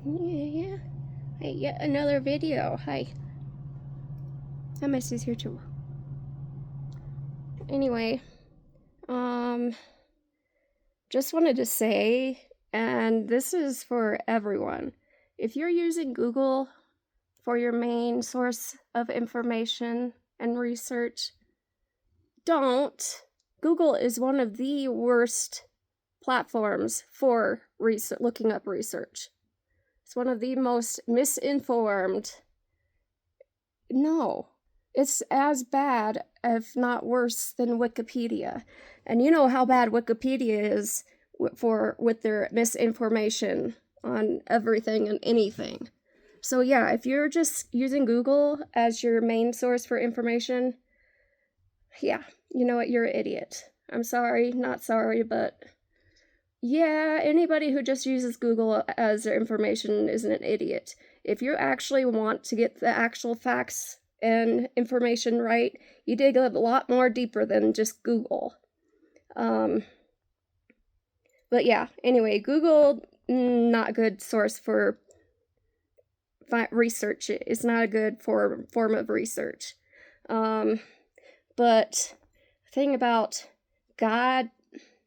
Yeah. Hey, yet another video. Hi. I miss is here too. Anyway, um, just wanted to say, and this is for everyone, if you're using Google for your main source of information and research, don't. Google is one of the worst platforms for looking up research. It's one of the most misinformed. No, it's as bad, if not worse, than Wikipedia. And you know how bad Wikipedia is with their misinformation on everything and anything. So yeah, if you're just using Google as your main source for information, yeah, you know what, you're an idiot. I'm sorry, not sorry, but yeah, anybody who just uses Google as their information is an idiot. If you actually want to get the actual facts and information right, you dig a lot more deeper than just Google. But yeah, anyway, Google, not a good source for research. It's not a good form of research. But the thing about God,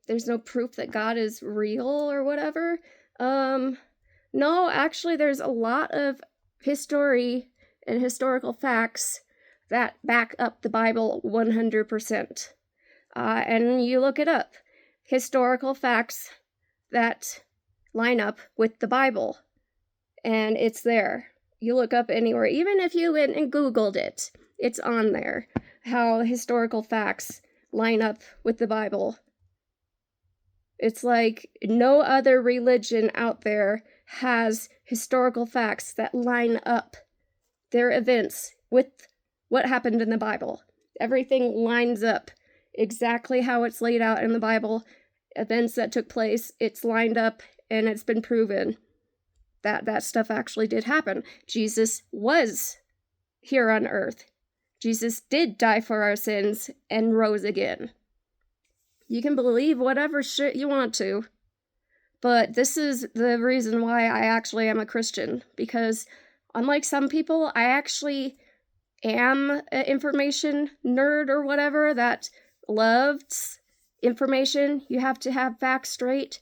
there's no proof that God is real or whatever. No, actually, there's a lot of history and historical facts that back up the Bible 100%. And you look it up. Historical facts that line up with the Bible. And it's there. You look up anywhere. Even if you went and Googled it, it's on there. How historical facts line up with the Bible. It's like no other religion out there has historical facts that line up their events with what happened in the Bible. Everything lines up exactly how it's laid out in the Bible. Events that took place, it's lined up, and it's been proven that that stuff actually did happen. Jesus was here on earth. Jesus did die for our sins and rose again. You can believe whatever shit you want to, but this is the reason why I actually am a Christian, because unlike some people, I actually am an information nerd or whatever that loves information. You have to have facts straight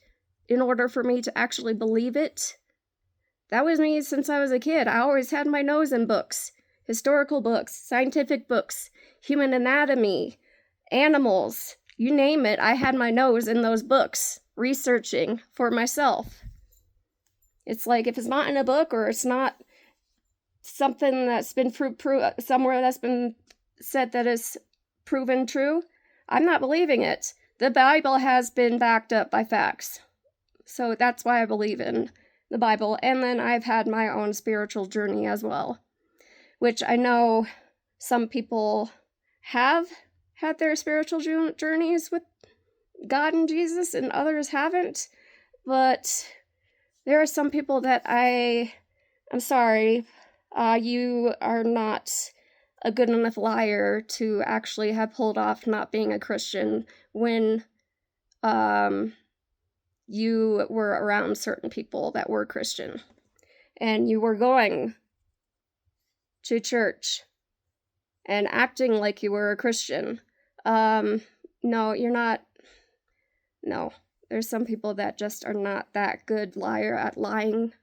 in order for me to actually believe it. That was me since I was a kid. I always had my nose in books, historical books, scientific books, human anatomy, animals, you name it. I had my nose in those books, researching for myself. It's like, if it's not in a book or it's not something that's been somewhere that's been said that is proven true, I'm not believing it. The Bible has been backed up by facts. So that's why I believe in the Bible. And then I've had my own spiritual journey as well, which I know some people have had their spiritual journeys with God and Jesus and others haven't. But there are some people that I'm sorry, you are not a good enough liar to actually have pulled off not being a Christian when you were around certain people that were Christian and you were going to church and acting like you were a Christian. No, you're not. No, there's some people that just are not that good liar at lying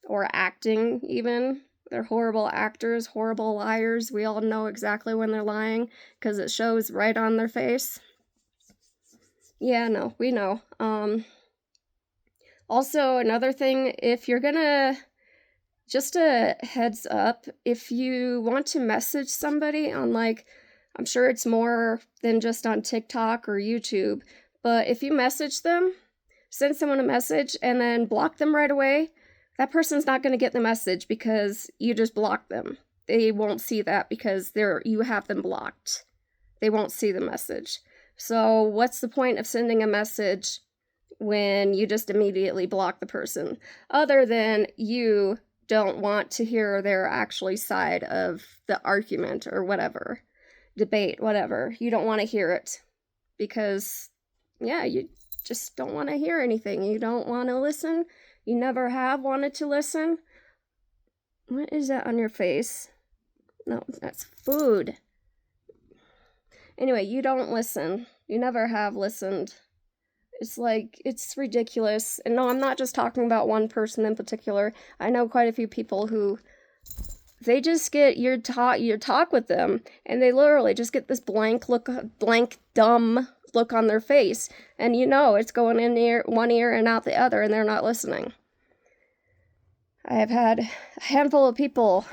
or acting even. They're horrible actors, horrible liars. We all know exactly when they're lying because it shows right on their face. Yeah, no, we know. Also, another thing, if you're gonna, just a heads up, if you want to message somebody on, like, I'm sure it's more than just on TikTok or YouTube, but if you message them, send someone a message and then block them right away, that person's not going to get the message because you just blocked them. They won't see that because you have them blocked. They won't see the message. So what's the point of sending a message when you just immediately block the person? Other than you don't want to hear their actually side of the argument or whatever, debate, whatever. You don't want to hear it because, yeah, you just don't want to hear anything. You don't want to listen You never have wanted to listen? What is that on your face? No, that's food. Anyway, you don't listen. You never have listened. It's like, it's ridiculous. And no, I'm not just talking about one person in particular. I know quite a few people who, they just get your talk with them, and they literally just get this blank, dumb look on their face, and it's going in one ear and out the other, and they're not listening. I have had a handful of people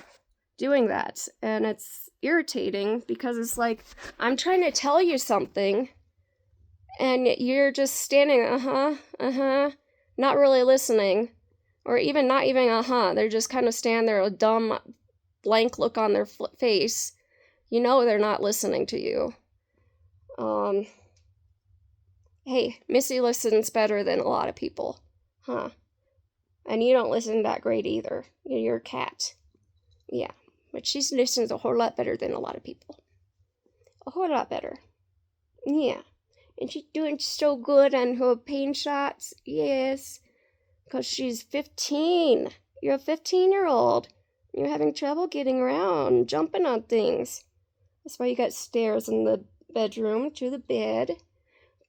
doing that, and it's irritating because it's like, I'm trying to tell you something, and you're just standing, not really listening, or even not even they're just kind of standing there with a dumb, blank look on their face. They're not listening to you. Hey, Missy listens better than a lot of people, huh? And you don't listen that great either. You're a cat. Yeah, but she listens a whole lot better than a lot of people. A whole lot better. Yeah. And she's doing so good on her pain shots. Yes. Because she's 15. You're a 15-year-old. You're having trouble getting around, jumping on things. That's why you got stairs in the bedroom to the bed.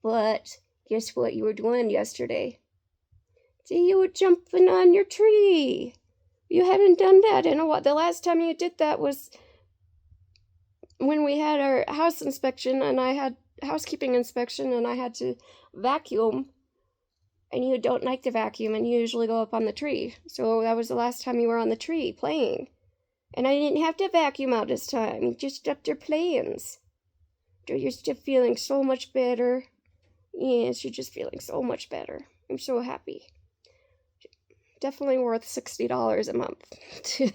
But guess what you were doing yesterday? See, you were jumping on your tree. You haven't done that in a while. The last time you did that was when we had our house inspection, and I had housekeeping inspection, and I had to vacuum. And you don't like to vacuum, and you usually go up on the tree. So that was the last time you were on the tree playing. And I didn't have to vacuum out this time. You just up there playing. You're still feeling so much better. Yes, you're just feeling so much better. I'm so happy. Definitely worth $60 a month to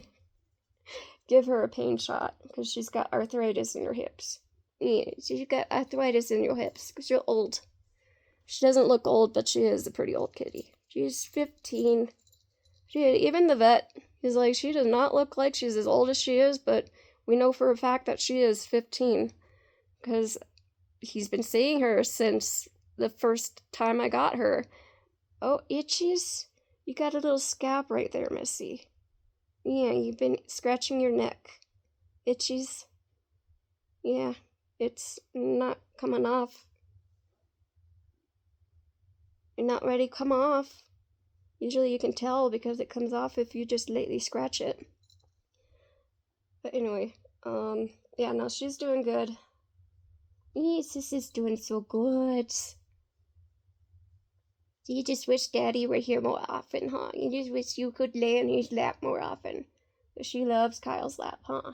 give her a pain shot, because she's got arthritis in her hips. Yeah, she's got arthritis in your hips because you're old. She doesn't look old, but she is a pretty old kitty. She's 15. Even the vet is like, she does not look like she's as old as she is, but we know for a fact that she is 15, because he's been seeing her since the first time I got her. Oh, itches. You got a little scab right there, Missy. Yeah, you've been scratching your neck. Itches. Yeah, it's not coming off. You're not ready to come off. Usually you can tell because it comes off if you just lightly scratch it. But anyway, yeah, no, she's doing good. Yes, this is doing so good. You just wish Daddy were here more often, huh? You just wish you could lay on his lap more often. But she loves Kyle's lap, huh?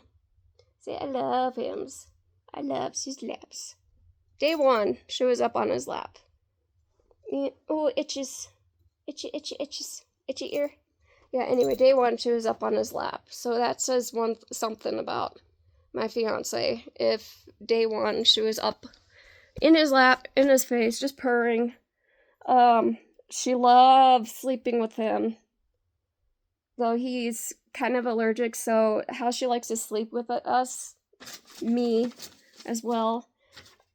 Say, I love him. I love his laps. Day 1, she was up on his lap. Yeah. Oh, itches. Itchy ear. Yeah, anyway, day 1, she was up on his lap. So that says something about my fiance. If day 1, she was up in his lap, in his face, just purring. She loves sleeping with him. Though he's kind of allergic, so how she likes to sleep with us, me as well,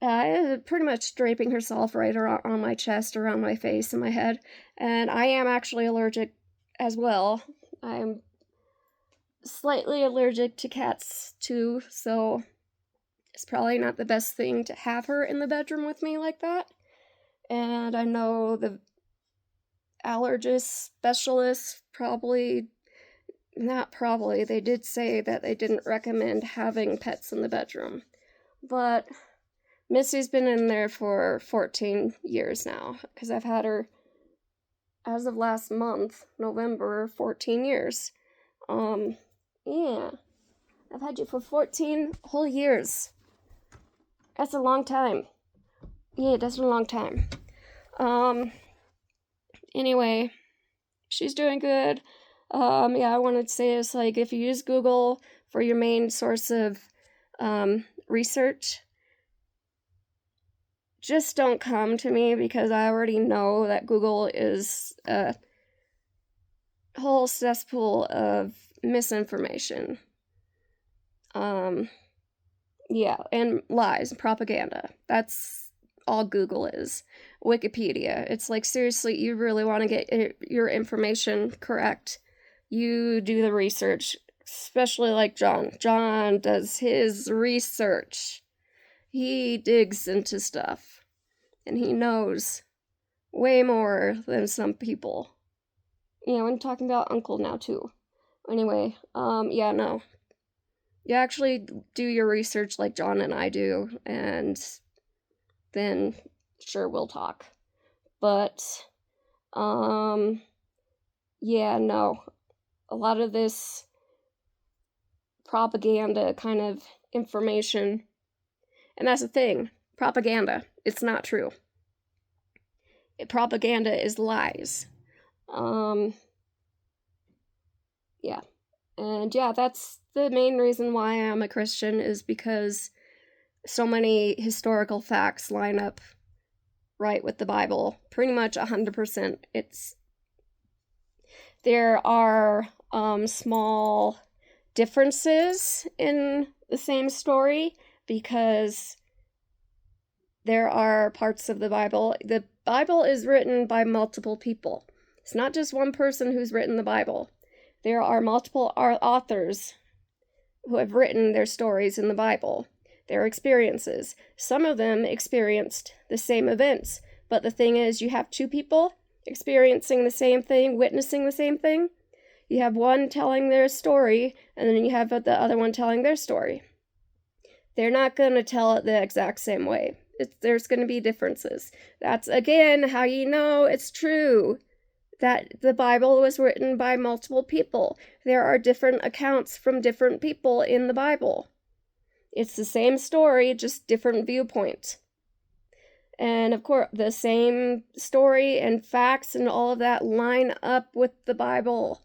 pretty much draping herself right on my chest, around my face and my head. And I am actually allergic as well. I'm slightly allergic to cats too, so it's probably not the best thing to have her in the bedroom with me like that. And I know the allergist specialist they did say that they didn't recommend having pets in the bedroom. But Missy's been in there for 14 years now, because I've had her, as of last month, November, 14 years. Yeah. I've had you for 14 whole years. That's a long time. Yeah, that's a long time. Anyway, she's doing good. Yeah, I wanted to say it's like, if you use Google for your main source of research, just don't come to me, because I already know that Google is a whole cesspool of misinformation. Yeah, and lies, propaganda. That's all Google is. Wikipedia. It's like, seriously, you really want to get your information correct, you do the research, especially like John. John does his research. He digs into stuff, and he knows way more than some people. Yeah, I'm talking about Uncle now, too. Anyway, yeah, no. You actually do your research like John and I do, and then sure, we'll talk. But, yeah, no. A lot of this propaganda kind of information, and that's the thing, propaganda, it's not true. Propaganda is lies. Yeah. And yeah, that's the main reason why I'm a Christian, is because so many historical facts line up right with the Bible. Pretty much 100%. There are small differences in the same story, because there are parts of the Bible is written by multiple people. It's not just one person who's written the Bible. There are multiple authors who have written their stories in the Bible, their experiences. Some of them experienced the same events, but the thing is, you have two people experiencing the same thing, witnessing the same thing. You have one telling their story, and then you have the other one telling their story. They're not going to tell it the exact same way. There's going to be differences. That's, again, how you know it's true, that the Bible was written by multiple people. There are different accounts from different people in the Bible. It's the same story, just different viewpoints. And of course, the same story and facts and all of that line up with the Bible.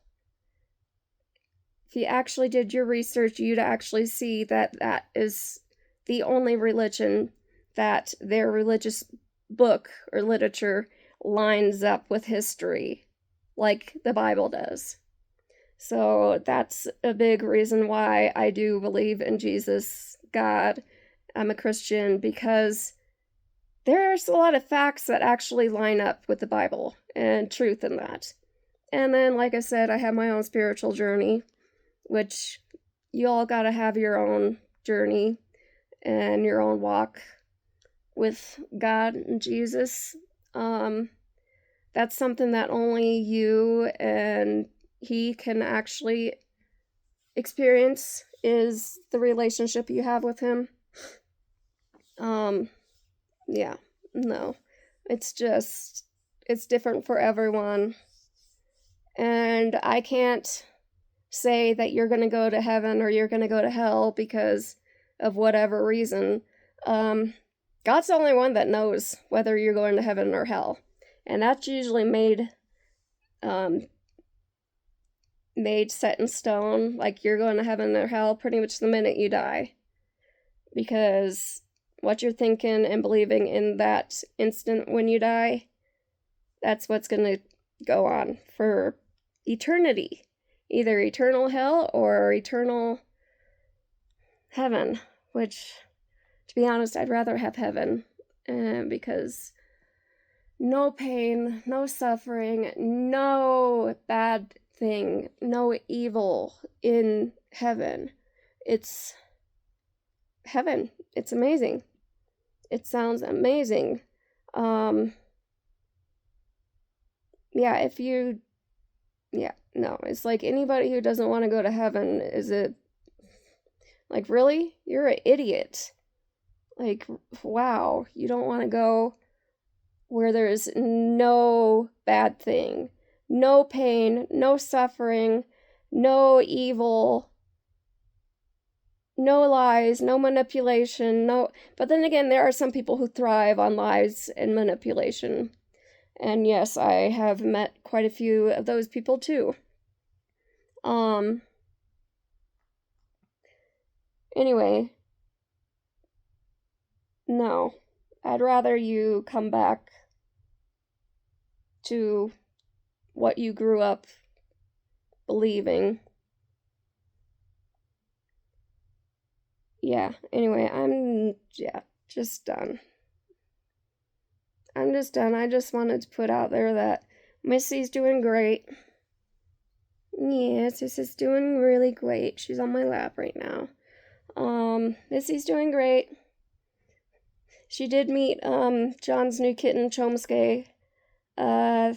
If you actually did your research, you'd actually see that that is the only religion that their religious book or literature lines up with history, like the Bible does. So that's a big reason why I do believe in Jesus, God. I'm a Christian, because there's a lot of facts that actually line up with the Bible and truth in that. And then, like I said, I have my own spiritual journey, which you all gotta have your own journey and your own walk with God and Jesus. That's something that only you and He can actually experience, is the relationship you have with Him. Yeah, no. It's different for everyone. And I can't say that you're going to go to heaven or you're going to go to hell because of whatever reason. God's the only one that knows whether you're going to heaven or hell. And that's usually made set in stone, like you're going to heaven or hell pretty much the minute you die. Because what you're thinking and believing in that instant when you die, that's what's going to go on for eternity. Either eternal hell or eternal heaven, which, to be honest, I'd rather have heaven, because no pain, no suffering, no bad thing, no evil in heaven. It's heaven. It's amazing. It sounds amazing. It's like anybody who doesn't want to go to heaven is like, really? You're an idiot. Like, wow, you don't want to go where there's no bad thing, no pain, no suffering, no evil, no lies, no manipulation, no. But then again, there are some people who thrive on lies and manipulation. And yes, I have met quite a few of those people too. Anyway, no. I'd rather you come back to what you grew up believing. Yeah, anyway, I'm just done. I'm just done. I just wanted to put out there that Missy's doing great. Yes, this is doing really great. She's on my lap right now. Missy's doing great. She did meet John's new kitten, Chomsky. Uh,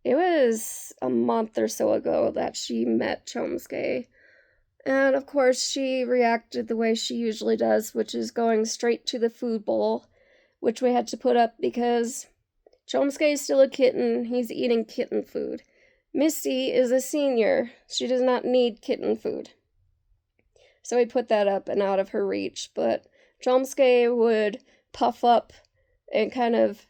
it was a month or so ago that she met Chomsky. And of course, she reacted the way she usually does, which is going straight to the food bowl, which we had to put up because Chomsky is still a kitten. He's eating kitten food. Missy is a senior. She does not need kitten food. So we put that up and out of her reach. But Chomsky would puff up and kind of.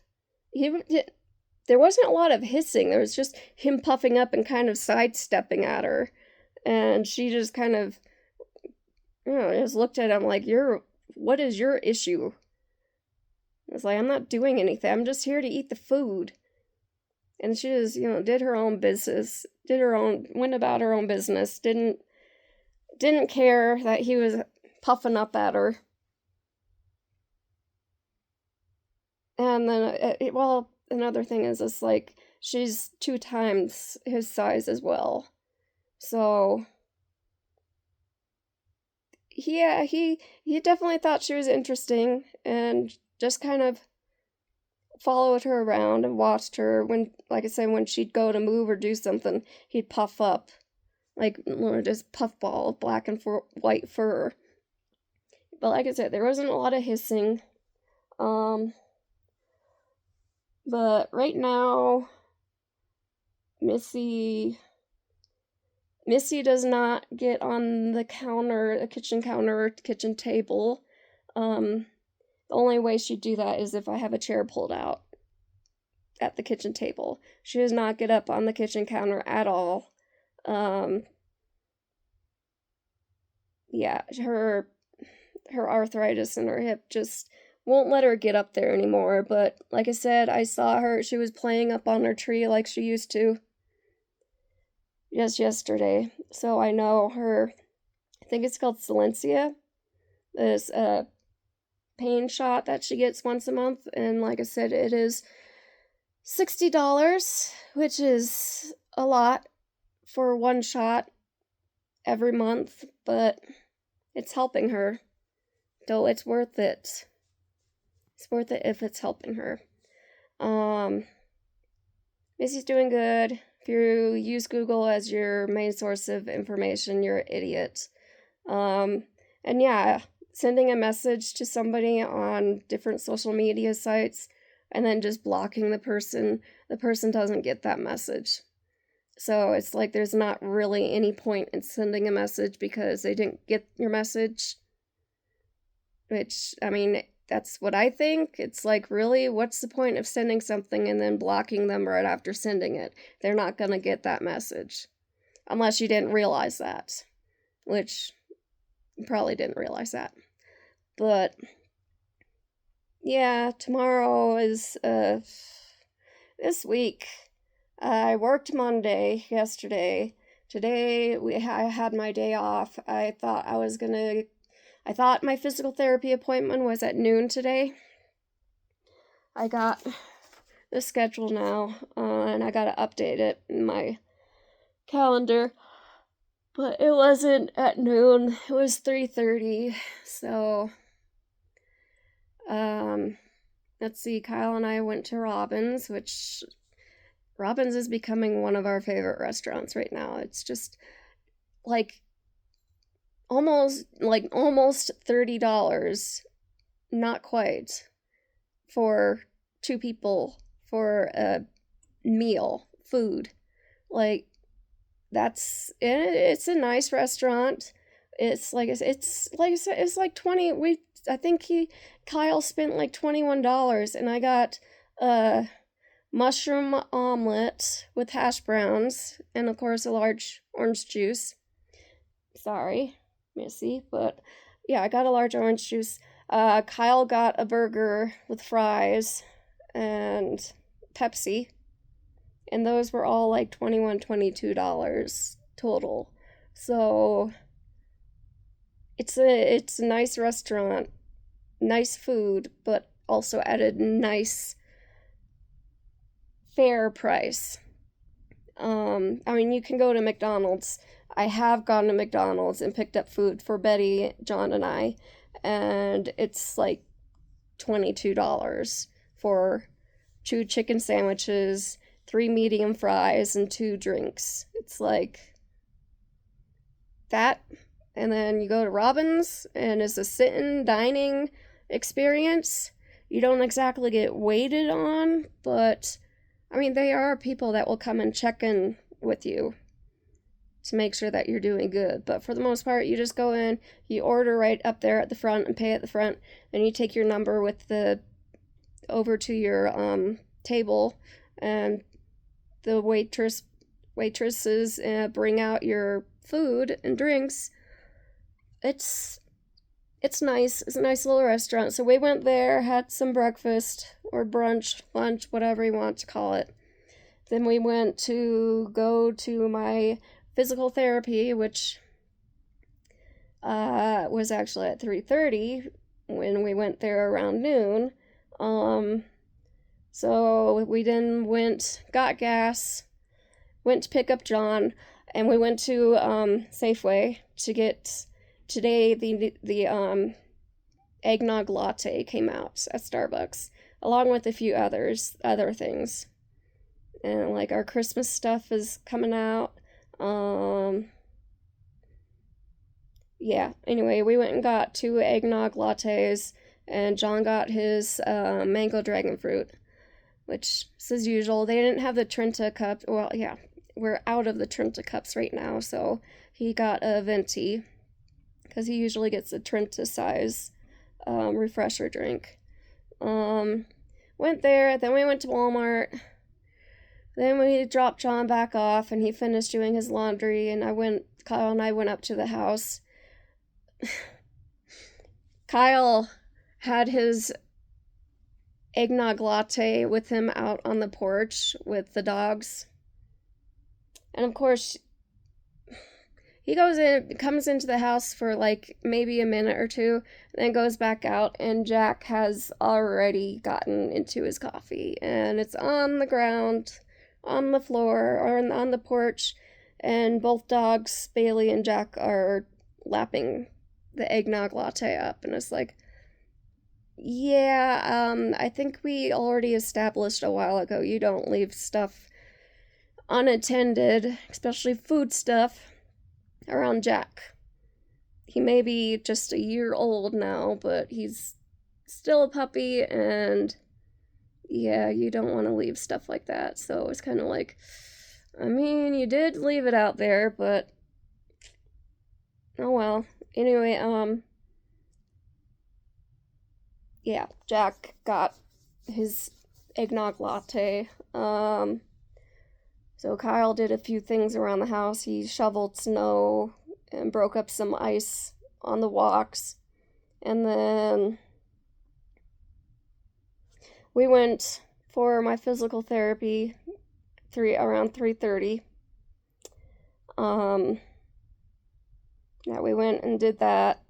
There wasn't a lot of hissing. There was just him puffing up and kind of sidestepping at her. And she just kind of, just looked at him like, what is your issue? I was like, I'm not doing anything. I'm just here to eat the food. And she just, did her own business, went about her own business, didn't care that he was puffing up at her. And then, another thing is, it's like, she's 2 times his size as well. So, yeah, he definitely thought she was interesting and just kind of followed her around and watched her when, like I said, when she'd go to move or do something, he'd puff up. Like, just puffball of black and white fur. But like I said, there wasn't a lot of hissing. But right now, Missy does not get on the kitchen counter, kitchen table. The only way she'd do that is if I have a chair pulled out at the kitchen table. She does not get up on the kitchen counter at all. Yeah, her arthritis in her hip just won't let her get up there anymore. But like I said, I saw her. She was playing up on her tree like she used to just yesterday. So I know her, I think it's called Silencia. This pain shot that she gets once a month. And like I said, it is $60, which is a lot for one shot every month, but it's helping her. Though it's worth it. It's worth it if it's helping her. Missy's doing good. If you use Google as your main source of information, you're an idiot. And yeah, sending a message to somebody on different social media sites and then just blocking the person doesn't get that message. So it's like there's not really any point in sending a message because they didn't get your message. Which, I mean, that's what I think. It's like, really, what's the point of sending something and then blocking them right after sending it? They're not going to get that message. Unless you didn't realize that. Which, you probably didn't realize that. But, yeah, tomorrow is, this week. I worked Monday, yesterday. Today, I had my day off. I thought my physical therapy appointment was at noon today. I got the schedule now, and I gotta update it in my calendar. But it wasn't at noon. It was 3:30. So, let's see. Kyle and I went to Robin's, which Robin's is becoming one of our favorite restaurants right now. It's just like almost $30, not quite, for 2 people for a meal, food. Like, it's a nice restaurant. It's like I said, it's like 20. I think Kyle spent like $21, and I got a mushroom omelet with hash browns and of course a large orange juice. Sorry, Missy, but yeah, I got a large orange juice. Kyle got a burger with fries and Pepsi, and those were all like $22 total. So it's a nice restaurant, nice food, but also at a nice, fair price. I mean, you can go to McDonald's. I have gone to McDonald's and picked up food for Betty, John, and I, and it's like $22 for 2 chicken sandwiches, 3 medium fries, and 2 drinks. It's like that. And then you go to Robin's, and it's a sit-in dining experience. You don't exactly get waited on, but I mean, there are people that will come and check in with you to make sure that you're doing good. But for the most part, you just go in, you order right up there at the front and pay at the front, and you take your number with the over to your table, and the waitresses bring out your food and drinks. It's nice. It's a nice little restaurant. So we went there, had some breakfast or brunch, lunch, whatever you want to call it. Then we went to go to my physical therapy, which was actually at 3:30 when we went there around noon. So we then got gas, went to pick up John, and we went to Safeway to get. Today, the eggnog latte came out at Starbucks, along with a few other things. And like our Christmas stuff is coming out. Yeah, anyway, we went and got 2 eggnog lattes, and John got his mango dragon fruit, which is as usual. They didn't have the Trenta cup. Well, yeah, we're out of the Trenta cups right now, so he got a venti, because he usually gets a Trenta size refresher drink. Went there, then we went to Walmart, then we dropped John back off, and he finished doing his laundry, and Kyle and I went up to the house. Kyle had his eggnog latte with him out on the porch with the dogs. And of course, he comes into the house for like maybe a minute or two, then goes back out, and Jack has already gotten into his coffee, and it's on the ground, on the floor, or on the porch, and both dogs, Bailey and Jack, are lapping the eggnog latte up, and it's like, yeah, I think we already established a while ago you don't leave stuff unattended, especially food stuff, around Jack. He may be just a year old now, but he's still a puppy, and yeah, you don't want to leave stuff like that. So it's kind of like, I mean, you did leave it out there, but oh well. Anyway, yeah, Jack got his eggnog latte. So Kyle did a few things around the house. He shoveled snow and broke up some ice on the walks. And then we went for my physical therapy around 3:30. Yeah, we went and did that.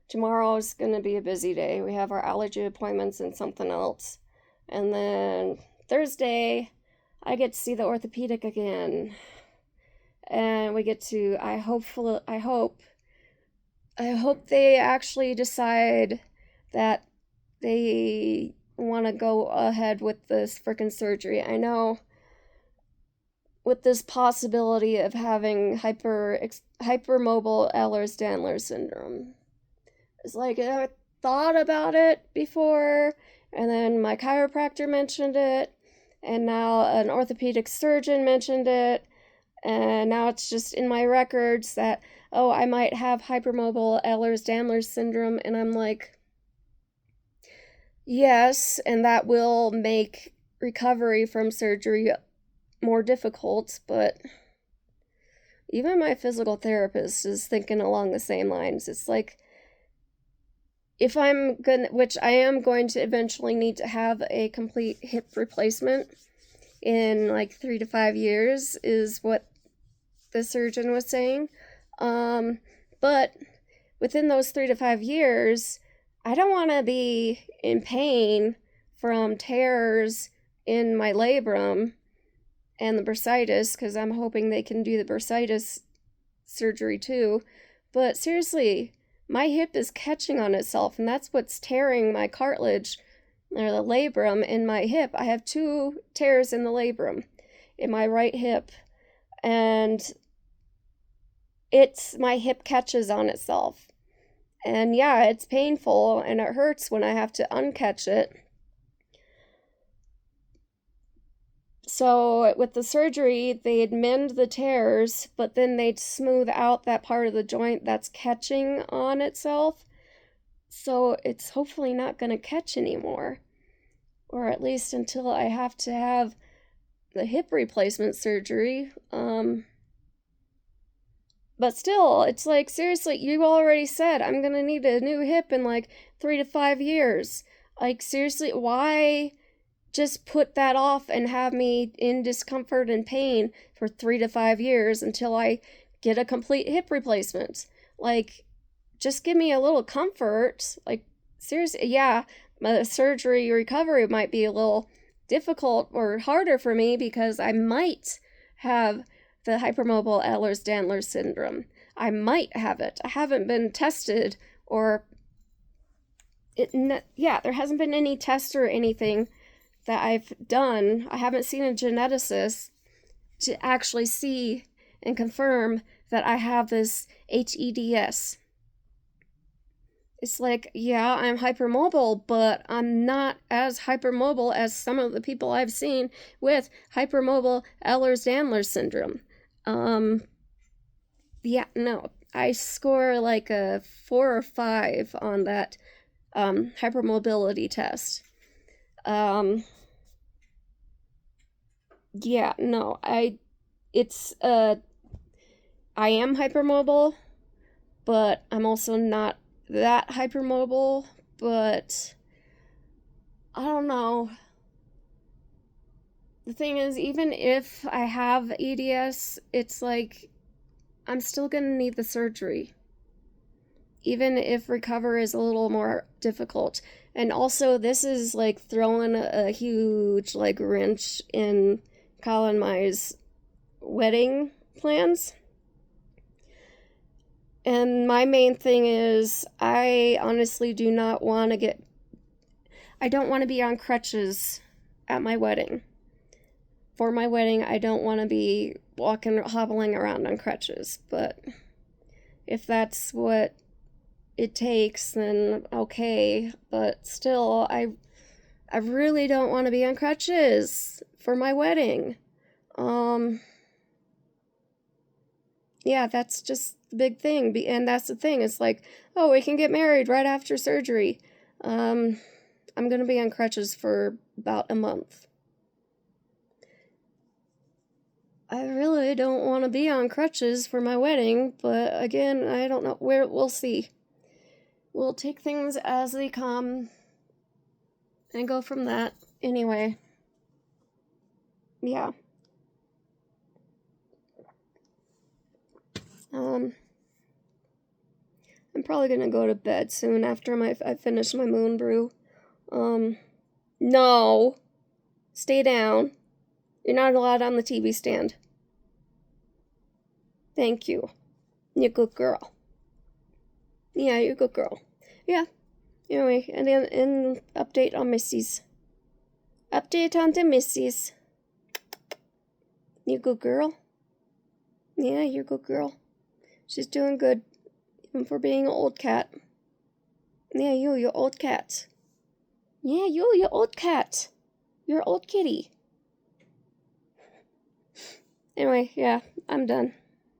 Tomorrow is going to be a busy day. We have our allergy appointments and something else. And then Thursday, I get to see the orthopedic again. And we get to, I hope they actually decide that they want to go ahead with this freaking surgery. I know with this possibility of having hypermobile Ehlers-Danlos syndrome. It's like, I thought about it before, and then my chiropractor mentioned it, and now an orthopedic surgeon mentioned it, and now it's just in my records that, oh, I might have hypermobile Ehlers-Danlos syndrome, and I'm like, yes, and that will make recovery from surgery more difficult, but even my physical therapist is thinking along the same lines. It's like, which I am going to eventually need to have a complete hip replacement in like 3 to 5 years, is what the surgeon was saying. But within those 3 to 5 years, I don't want to be in pain from tears in my labrum and the bursitis, because I'm hoping they can do the bursitis surgery too. But seriously, my hip is catching on itself, and that's what's tearing my cartilage, or the labrum in my hip. I have 2 tears in the labrum in my right hip, and my hip catches on itself. And yeah, it's painful and it hurts when I have to uncatch it. So with the surgery, they'd mend the tears, but then they'd smooth out that part of the joint that's catching on itself. So it's hopefully not going to catch anymore, or at least until I have to have the hip replacement surgery. But still, it's like, seriously, you already said I'm going to need a new hip in like 3 to 5 years. Like, seriously, why just put that off and have me in discomfort and pain for 3 to 5 years until I get a complete hip replacement? Like, just give me a little comfort. Like, seriously, yeah, my surgery recovery might be a little difficult or harder for me because I might have the hypermobile Ehlers-Danlos syndrome. I might have it. I haven't been tested, or there hasn't been any test or anything that I've done. I haven't seen a geneticist to actually see and confirm that I have this HEDS. It's like, yeah, I'm hypermobile, but I'm not as hypermobile as some of the people I've seen with hypermobile Ehlers-Danlos syndrome. Yeah, no, I score like a 4 or 5 on that hypermobility test. Yeah, no, I am hypermobile, but I'm also not that hypermobile, but I don't know. The thing is, even if I have EDS, it's like I'm still gonna need the surgery, even if recover is a little more difficult. And also, this is like throwing a huge like wrench in Colin Mai's wedding plans. And my main thing is, I honestly do not want to I don't want to be on crutches at my wedding. For my wedding, I don't want to be hobbling around on crutches, but if that's what it takes, then okay. But still, I really don't want to be on crutches for my wedding. Yeah, that's just the big thing, and that's the thing. It's like, oh, we can get married right after surgery. I'm gonna be on crutches for about a month. I really don't want to be on crutches for my wedding, but again, I don't know. We'll see. We'll take things as they come and go from that. Anyway. Yeah. I'm probably gonna go to bed soon after I finish my moon brew. No. Stay down. You're not allowed on the TV stand. Thank you. You're a good girl. Yeah, you're a good girl. Yeah. Anyway, and then an update on Missy's. Update on the Missy's. You good girl? Yeah, you're a good girl. She's doing good, even for being an old cat. Yeah, you're old cat. Yeah, you're old cat. You're old kitty. Anyway, yeah, I'm done.